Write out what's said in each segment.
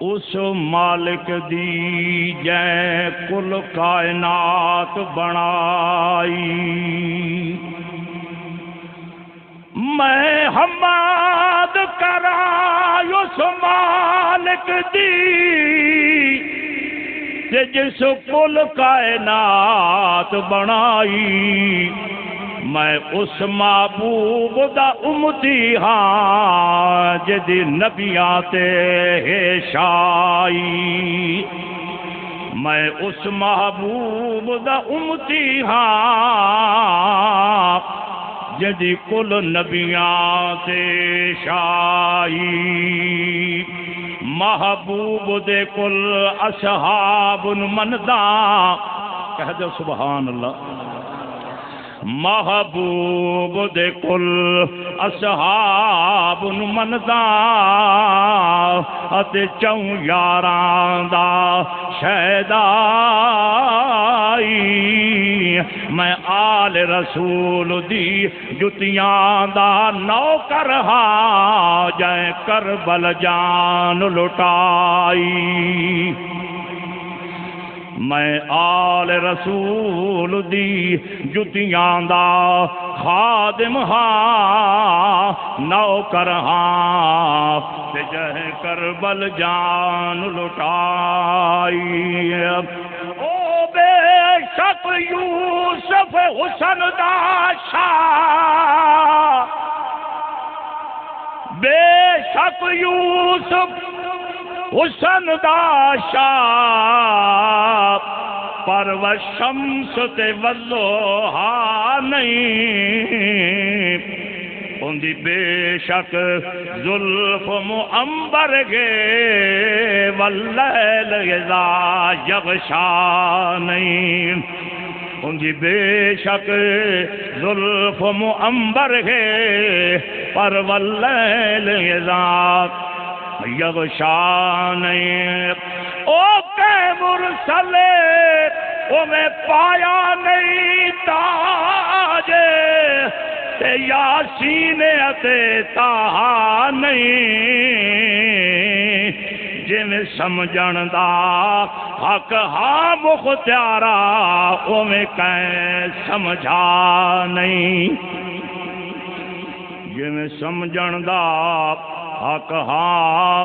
اس مالک دی جے کل کائنات بنائی میں حماد کرا اس مالک دی جس کل کائنات بنائی میں اس محبوب دا امتی ہاں جدی نبیاں تے شائی میں اس محبوب دا امتی ہاں جدی کل نبیاں تے شائی محبوب دے کل اصحاب مندہ کہہ دو سبحان اللہ محبوب دے کل اصحاب مندہ اتے چون یاران دا شہدائی میں آل رسول دی جتیاں دا نوکر ہاں جائے کربل جان لٹائی میں آل رسول دی جتیاں دا خادم ہاں نوکر ہاں تے جہ کربل جان لٹائی او بے شک یوسف حسن دا شاہ بے شک یوسف حسن دا شاہ پر وہ شمس تے والضحا نہیں اندی بے شک زلف معنبر گے واللیل اذا یغشا نہیں اندی بے شک زلف معنبر گے پر واللیل اذا یغشا نہیں او کہ مرسلے او میں پایا نہیں تاجے تے یاسین اتے تاہا نہیں جن سمجھن دا حق ہاں مختیارا او میں کہیں سمجھا نہیں جن سمجھن دا حق ہاں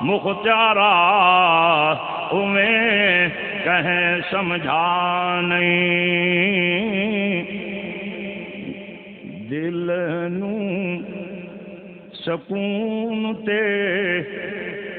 مختارا انہیں کہیں سمجھا نہیں دل نوں سکون تے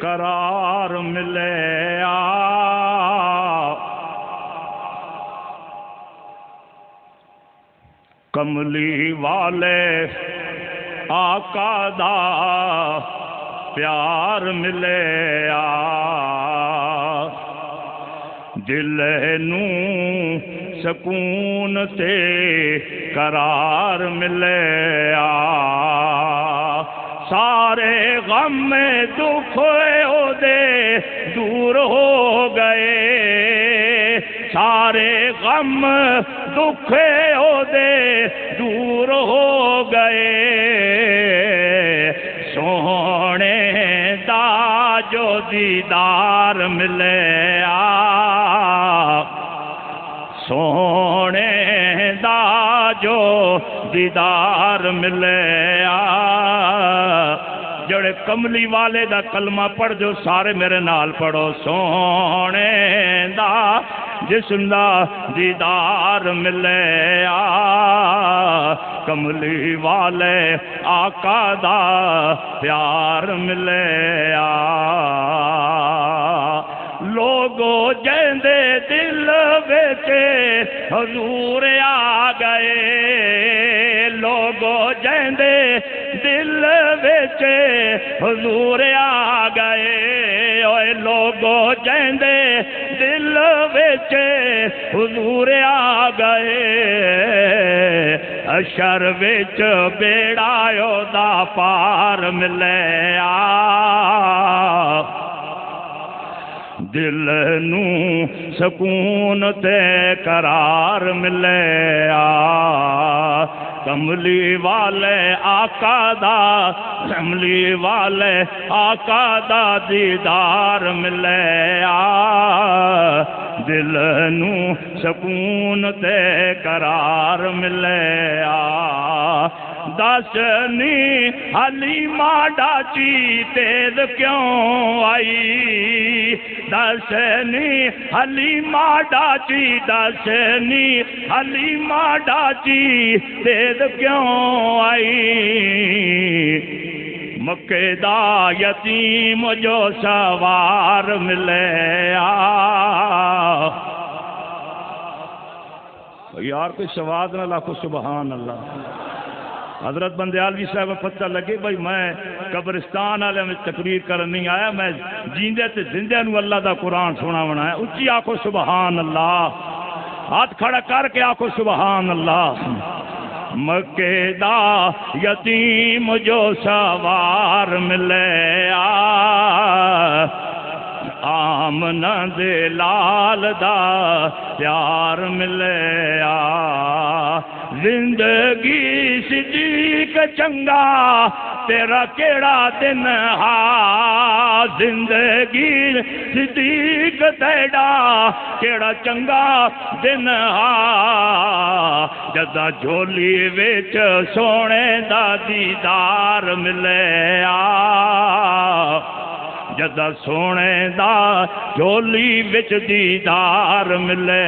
قرار ملے کملی والے آقا دا پیار ملے دل نوں سکون تے قرار ملے سارے غم دکھ دے دور ہو گئے سارے غم دکھ دے دور ہو گئے سونے دا جو دیدار ملے سونے دا جو دیدار ملے جڑے کملی والے دا کلمہ پڑھ جو سارے میرے نال پڑھو سونے دا جسم دا دیدار ملے کملی والے آقا دا پیار ملے لوگو جیندے دل بیچے حضور آ گئے لوگو جیندے دل بیچے حضور آ گئے اوے لوگو جیندے دل بیچے حضور آ گئے اشر وچ بیڑا دا پار ملے دل نوں سکون تے قرار ملے کملی والے آقا دا کملی والے آقا دا دیدار ملے دل نو سکون تے قرار ملے دس نی حلیمہ ڈاچی تیز کیوں آئی دس نی حلیمہ ڈاچی دس نی حلیمہ ڈاچی تیز کیوں آئی مکے دا یتیم جو سوار ملے یار کوئی سواد نہ لاکھو سبحان اللہ حضرت بندیالوی صاحب پتہ لگے بھائی میں قبرستان والے میں تقریر کرن نہیں آیا میں جیندے تے زندے نو اللہ دا قرآن سنا بنایا اچھی آکھو سبحان اللہ ہاتھ کھڑا کر کے آکھو سبحان اللہ مکے دا یتیم جو سوار ملے آمنہ دے لال دا پیار ملے زندگی صدیق چنگا تیرا کیڑا دن ہا زندگی صدیق تیڑا کیڑا چنگا دن ہا جدا جھولی وچ سونے دا دیدار ملے جدا سونے دا جھولی وچ دیدار ملے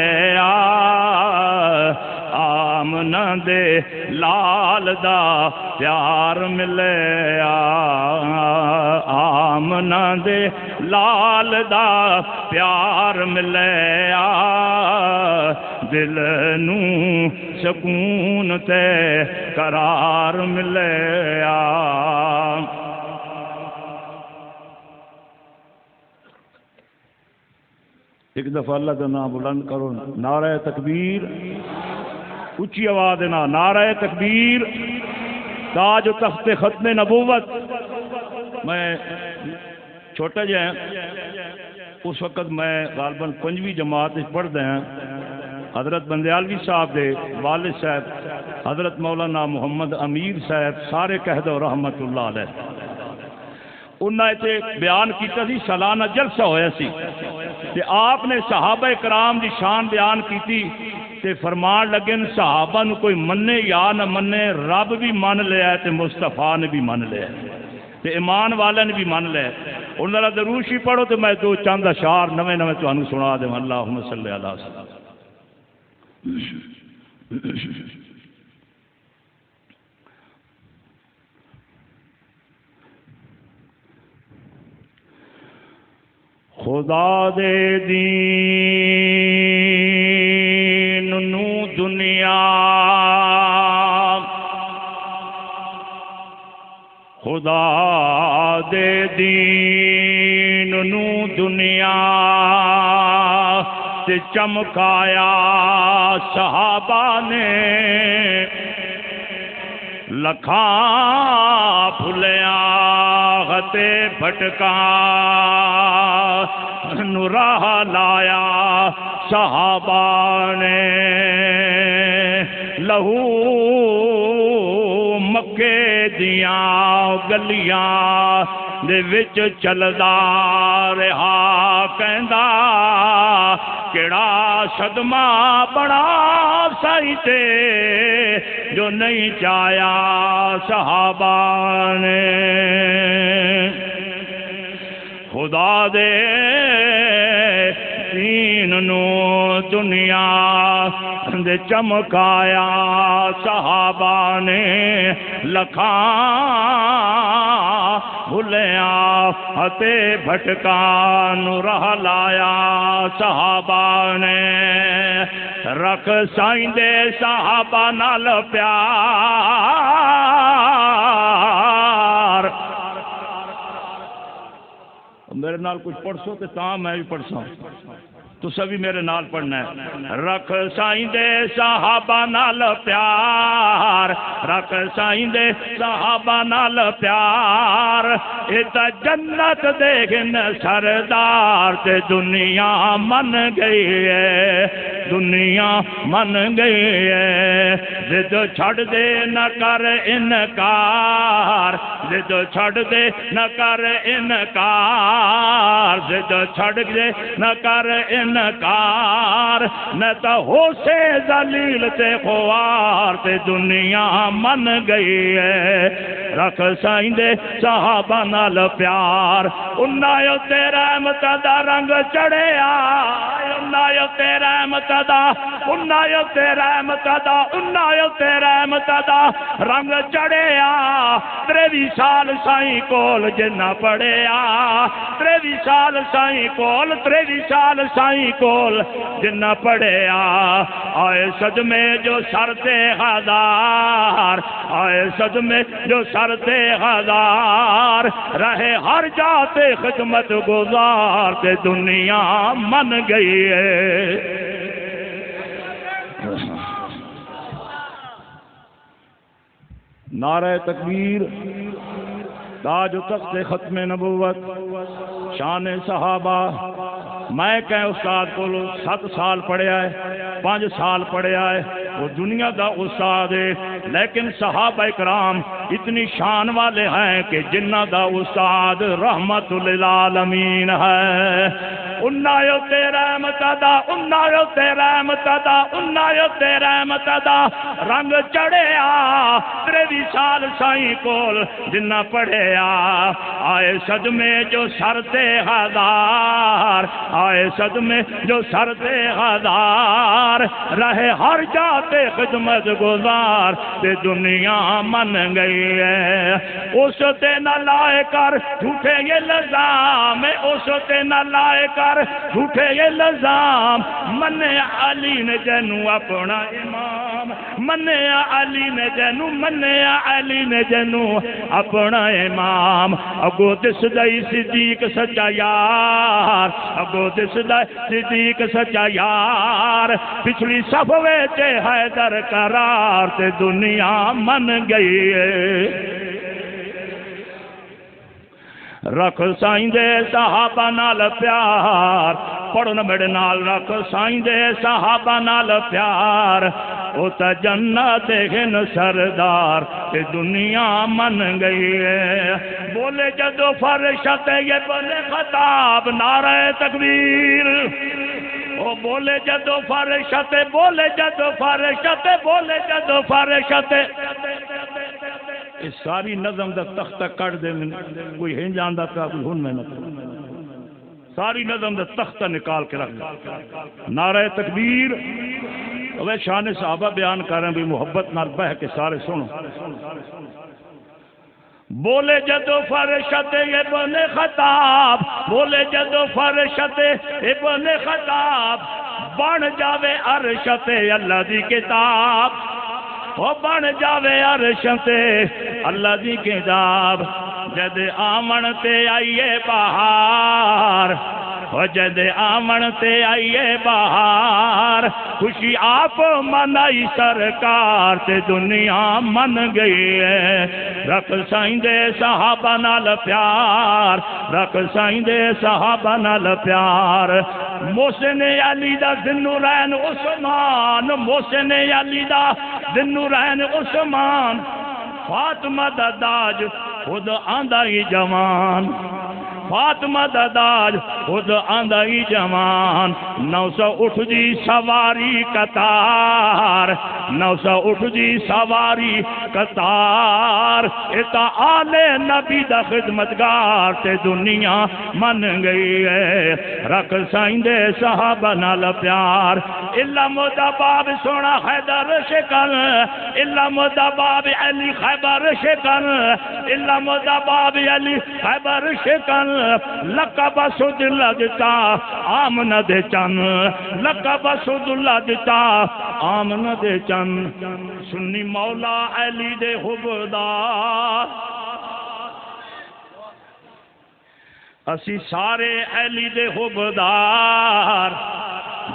آمنہ دے لال دا پیار ملے آمنہ دے لال دا پیار ملے دل نو سکون تے قرار ملے ایک دفعہ اللہ کا نام بلند کرو نعرہ تکبیر اچھی آواز نا نعرہ تکبیر تاج و تخت ختم نبوت میں چھوٹا جہاں اس وقت میں غالباً 5ویں جماعت پڑھ دے ہیں حضرت بندیالوی صاحب دے والد صاحب حضرت مولانا محمد امیر صاحب سارے کہہ دو رحمت اللہ علیہ انہاں تے بیان کیتا سی سالانہ جلسہ ہویا سی تے آپ نے صحابہ کرام دی شان بیان کیتی تے فرمان لگن صحابہ نو کوئی منے یا نہ منے رب بھی من لیا تے مصطفیٰ نے بھی من لیا تے ایمان والے نے بھی من لیا انہاں دا دروشی پڑھو تے میں دو چند اشعار نویں نویں تانوں سنا دے اللہم صلی علی وسلم خدا دے دین نو دنیا خدا دے دین نو دنیا تے چمکایا صحابہ نے لکھاں پھلیاں غتے بھٹکا نراہ لایا صحابہ نے لہو مکے دیاں گلیاں دے وچ چلدا رہا کہندا کیڑا صدمہ بڑا سائی تے جو نہیں چاہیا صحابہ نے خدا دے دین نو دنیا دے چمکایا صحابہ نے لکھاں بھلیاں ہتے بھٹکان راہ لایا صحابہ نے رکھ سائیں دے صحابہ نال پیار میرے نال کچھ پڑھ سو تے تاں میں بھی پڑھ سا تو سبھی میرے نال پڑھنا ہے رکھ سائیں دے صحابہ نال پیار رکھ سائیں دے صحابہ نال پیار ایتا جنت دیکھن سردار تے دنیا من گئی ہے دنیا من گئی ہے ضد چھڑ دے نہ کر انکار ضد چھڑ دے نہ کر انکار ضد چھڑ دے نہ کر انکار نہ تو ہو سے ذلیل تے خوار تے دنیا من گئی ہے رکھ سائیں دے صحابہ نال پیار انہاں تے رحمت دا رنگ چڑھیا انہاں تے رحمت دا انہاں تے رحمت دا انہاں تے رحمت دا رنگ چڑھیا 23 سال سائیں کول جنہ پڑھیا 23 سال سائیں کول 23 سال سائیں کول جنہ پڑھیا آئے صدمے جو سر تے ہزار آئے صدمے جو سر تے ہزار رہے ہر جاتے خدمت گزار تے دنیا من گئی ہے نعرہ تکبیر تاج و تخت ختم نبوت شان صحابہ میں کہ استاد کو 7 سال پڑھیا ہے 5 سال پڑھیا ہے وہ دنیا دا استاد ہے لیکن صحابہ اکرام اتنی شان والے ہیں کہ جنہ دا استاد رحمت للعالمین ہے انہاں تے رحمت دا انہاں تے رحمت دا انہاں تے رحمت دا رنگ چڑھیا 23 سال سائیں کول جنہ پڑھیا آئے صدمے جو سر تے ہزار آئے صدمے جو سر تے ہزار رہے ہر جاتے خدمت گزار تے دنیا من گئی ہے اس تے نہ لائے کر جھوٹے یہ الزام اس تے نہ لائے کر جھوٹے یہ الزام من علی نے جنو اپنا امام من علی نے جنو من علی نے جنو اپنا امام اگو دس دائی صدیق سچا یار اگو دس دائی صدیق سچا یار پچھلی صفوے تے حیدر قرار تے دنیا من گئی ہے رکھ سائیں دے صحابہ نال پیار پڑھو نا میرے نال رکھ سائیں دے صحابہ نال پیار او تا جنت ہن سردار تے دنیا من گئی ہے بولے جدو فرشت یہ بولے خطاب نعرہ تکبیر او بولے جدو فرشت بولے جدو فرشت بولے جدو فرشت اس ساری نظم دا تختہ کٹ دے من کوئی ہن جاندہ کا کوئی ہن میں نہ ساری نظم دا تختہ نکال کے رکھ نعرہ تکبیر وہ شان صحابہ بیان کر رہے ہیں بھی محبت نال بہ کے سارے سنو بولے جدو فرشت ابن خطاب بولے جدو فرشت ابن خطاب بن جاوے عرشت اللہ دی کتاب وہ بن جاوے عرشت اللہ دی کتاب جد آمن تے آئیے بہار وہ جد آمن تے آئیے بہار خوشی آپ منائی سرکار تے دنیا من گئی ہے رکھ سائیں دے صحابہ نال پیار رکھ سائیں دے صحابہ نال پیار محسن علی دا ذوالنورین عثمان محسن علی دا ذوالنورین عثمان فاطمہ دا داج خود آندہ ہی جوان فاطمہ دا داج خود آندہ ہی جوان 900 اٹھ جی سواری قطار 900 اٹھ جی سواری قطار اتا آل نبی دا خدمتگار تے دنیا من گئی ہے رکھ سائیں دے صحابہ نال پیار اللہ مدہ باب سونا حیدر شکن اللہ مدہ باب علی خیبر شکن اللہ مدہ باب علی خیبر شکن لقب سود اللہ دیتا آمن دے چن لقب سود اللہ دیتا آمن دے چن سنی مولا علی دے حبدار اسی سارے علی دے حبدار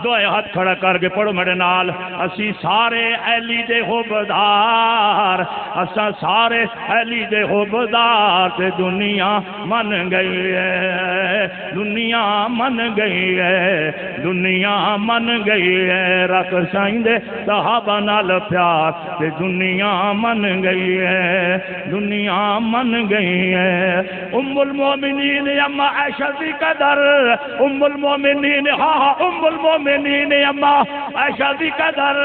دوئے ہاتھ کھڑا کر کے پڑھو میرے نال اسی سارے اہلی دے حبدار اساں سارے اہلی دے حبدار تے دنیا من گئی ہے دنیا من گئی ہے دنیا من گئی ہے رکھ سائیں دے صحابہ نال پیار تے دنیا من گئی ہے دنیا من گئی ہے ام المومنین اما عائشہ دی قدر ام المومنین ام المومنین اما عائشہ دی قدر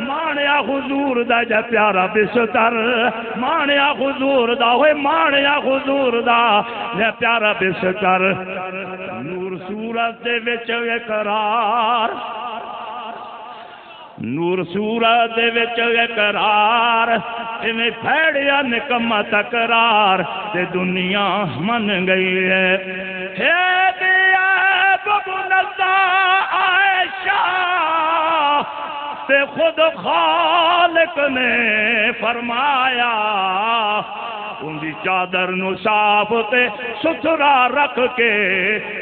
مانیا حضور دا جا پیارا بستر مانیا حضور دا ہوئے مانیا حضور دا جا پیارا بستر نور صورت دے وچ اقرار نور صورت دے وچ اقرار میں پھیڑیا نکمہ تقرار تے دنیا من گئی ہے دیا ببنزا عائشہ تے خود خالق نے فرمایا ان دی چادر نو صاف تے ستھرا رکھ کے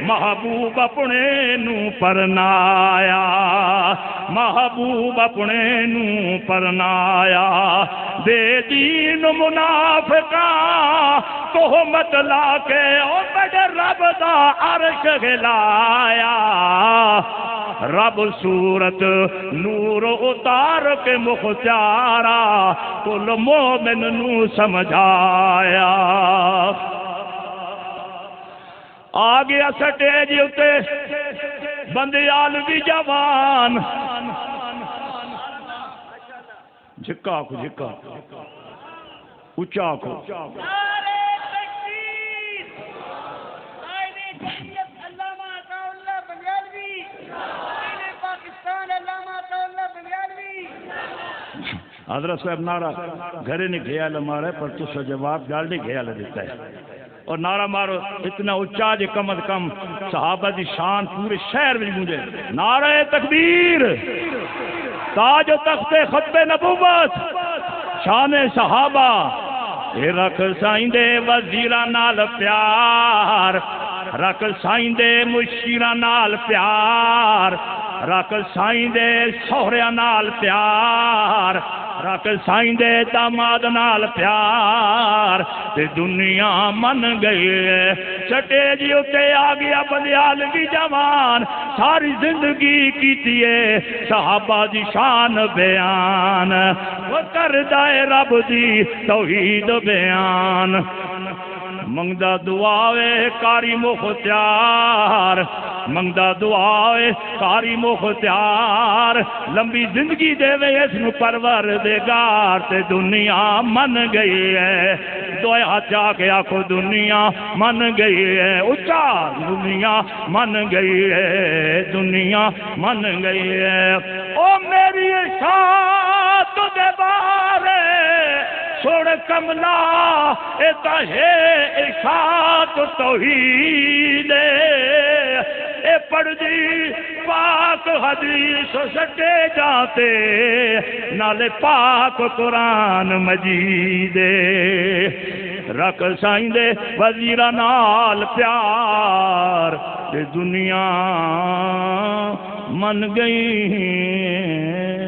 محبوب اپنے نو پرنایا محبوب اپنے نو پرنایا بے دین منافقاں تہمت لا کے او بڑے رب دا عرش ہلایا رب صورت نور اتار کے مختارا کل مومن نو سمجھایا آگیا سٹیج اتے بندیال بھی جوان جھکا کو جھکا اچھا کو حضرت صاحب نعرہ گھرے نہیں خیال ہمارا ہے پر تو سا جواب گال نہیں خیال دیتا ہے اور نعرہ مارو اتنا اچھا جے کم از کم صحابہ دی شان پورے شہر میں مجھے نعرہ تکبیر تاج و تخت ختم نبوت شان صحابہ اے رکھ سائیں دے وزیرہ نال پیار رکھ سائیں دے مشیرہ نال پیار رکھ سائیں دے سہرے نال پیار رکھ سائیں دے داماد نال پیار تے دنیا من گئی ہے چٹے جی اتے آگیا بندیال بھی جوان ساری زندگی کیتی ہے صحابہ دی شان بیان وہ کر دائے رب دی توحید بیان منگدہ دعاوے کاری مختار منگدہ دعاوے کاری مختار لمبی زندگی دے وے اس نو پروردگار تے دنیا من گئی ہے دعائے ہاتھ جا کے آکھو دنیا من گئی ہے اچھا دنیا من گئی ہے دنیا من گئی ہے او میری اشاعت دے بارے چھوڑ کملا ایتا ہے اشاعت توحید اے پڑھ دی پاک حدیث سٹے جاتے نالے پاک قرآن مجید رکھ سائیں دے وزیرہ نال پیار تے دنیا من گئی